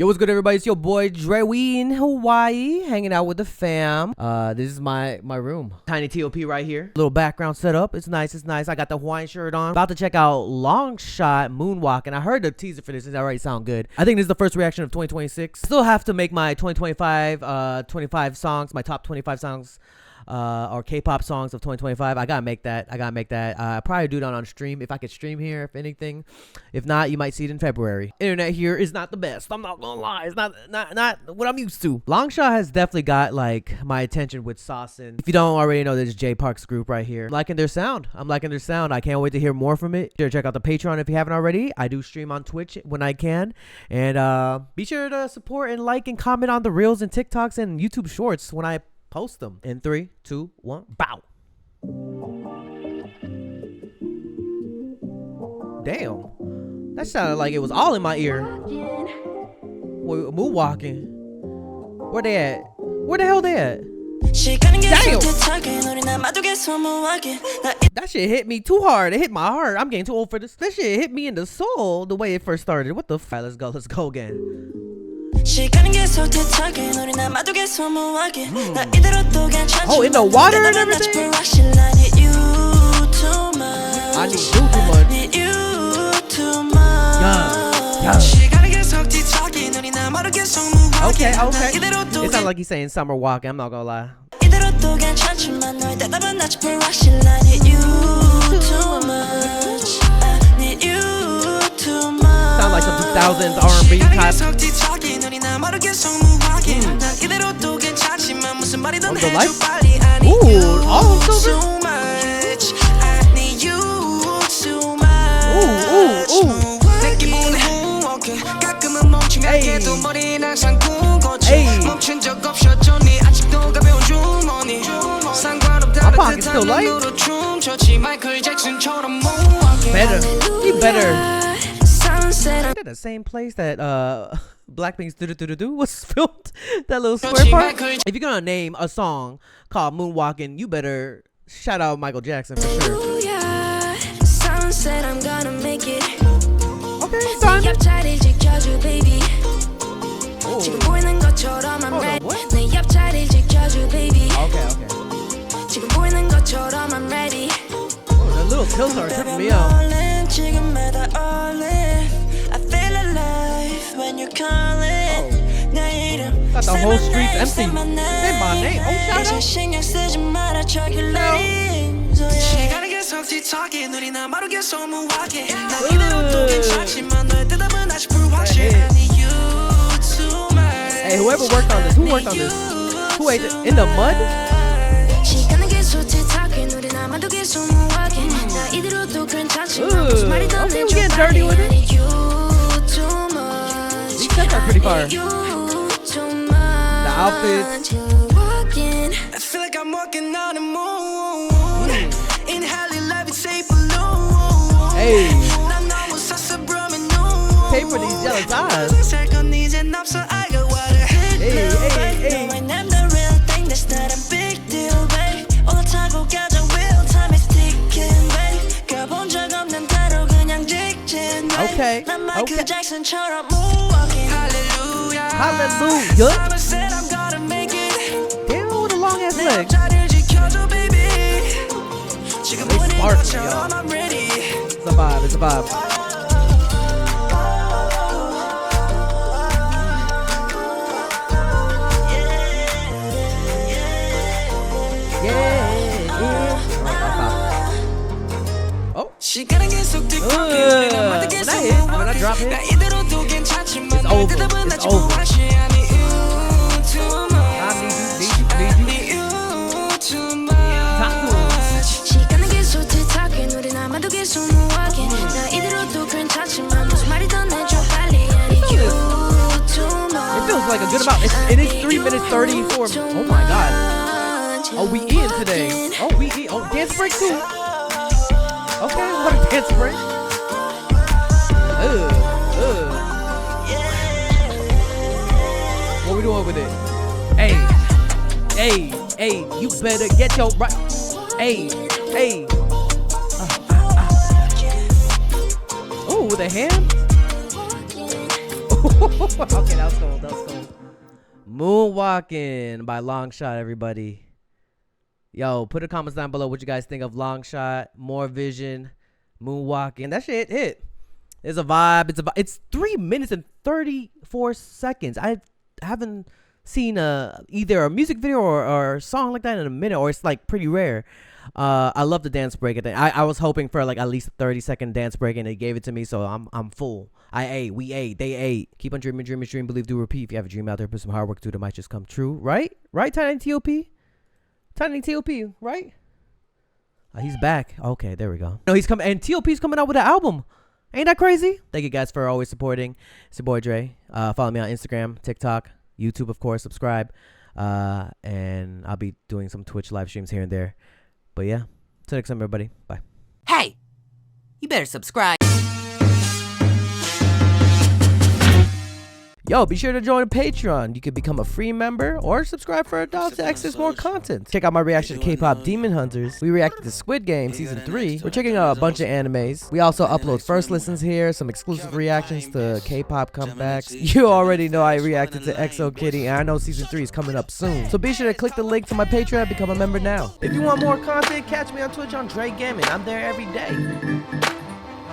Yo, what's good, everybody? It's your boy Dre. We in Hawaii, hanging out with the fam. This is my room. Tiny TOP right here. Little background setup. It's nice. It's nice. I got the Hawaiian shirt on. About to check out LNGSHOT Moonwalkin. I heard the teaser for this. It already sound good. I think this is the first reaction of 2026. Still have to make my 2025 25 songs, my top 25 songs. Or K-pop songs of 2025. I gotta make that. I'll probably do that on stream if I could stream here, if anything. If not, you might see it in February. Internet here is not the best. I'm not gonna lie. It's not what I'm used to. LNGSHOT has definitely got like my attention with Saucin. If you don't already know, this is J Park's group right here. I'm liking their sound. I can't wait to hear more from it. Sure, check out the Patreon if you haven't already. I do stream on Twitch when I can. And be sure to support and like and comment on the reels and TikToks and YouTube shorts when I post them. In 3, 2, 1, bow. Damn, that sounded like it was all in my ear. Moonwalking. Where they at? Where the hell they at? Damn. That shit hit me too hard. It hit my heart. I'm getting too old for this. That shit hit me in the soul the way it first started. What the f? Let's go again. Oh, in the water and everything? I need you too much. Yeah. Okay. It sounds like he's saying summer walking, I'm not gonna lie. Sound like some 2000s R&B type. On the light? Ooh, all of silver? Ooh. Hey. My pocket's still light. He better. Is that the same place that Blackpink's do was filmed? That little square part? If you're gonna name a song called Moonwalkin', you better shout out Michael Jackson for sure. Okay, Simon. Oh. Hold on, what? Okay. Oh, the little tilts are tripping me out. Got the whole streets empty. Say my name. Oh, shout out. Hey, whoever worked on this, who worked on this? Who ate it? In the mud? Okay, we getting dirty with it. These sets are pretty fire. The outfits. I feel like I'm walking on the moon. Hey. Pay for these jealous eyes. Hey. Okay. Hallelujah. Damn, with a long ass leg. They smart, y'all. It's a vibe. Oh. When I drop it, it's over. I need you. It feels like a good amount. It is 3 minutes 34. Oh my god. Oh, we in today. Oh, we eat. Oh, dance break too. Okay, what a dance break. What we doing with it? Hey, you better get your right. Hey. Oh, with a hand? Okay, that was cool. That was cool. Moonwalking by LNGSHOT, everybody. Yo, put the comments down below what you guys think of LNGSHOT, More Vision, Moonwalking. That shit hit. It's a vibe. It's 3 minutes and 34 seconds. I haven't seen either a music video or a song like that in a minute, or it's like pretty rare. I love the dance break. I was hoping for like at least a 30-second dance break, and they gave it to me, so I'm full. I ate, we ate, they ate. Keep on dreaming, dream, believe, do, repeat. If you have a dream out there, put some hard work to it, it might just come true. Right? Right, Tiny T.O.P.? Tiny T.O.P., right? He's back. Okay, there we go. No, he's coming, and T.O.P.'s coming out with an album. Ain't that crazy? Thank you guys for always supporting. It's your boy Dre. Follow me on Instagram, TikTok, YouTube, of course. Subscribe. And I'll be doing some Twitch live streams here and there. But yeah, till next time, everybody. Bye. Hey, you better subscribe. Yo, be sure to join Patreon. You can become a free member or subscribe for $1 to access more content. Check out my reaction to K-pop Demon Hunters. We reacted to Squid Game Season 3. We're checking out a bunch of animes. We also upload first listens here, some exclusive reactions to K-pop comebacks. You already know I reacted to EXO Kitty, and I know Season 3 is coming up soon. So be sure to click the link to my Patreon and become a member now. If you want more content, catch me on Twitch on JREKML. I'm there every day.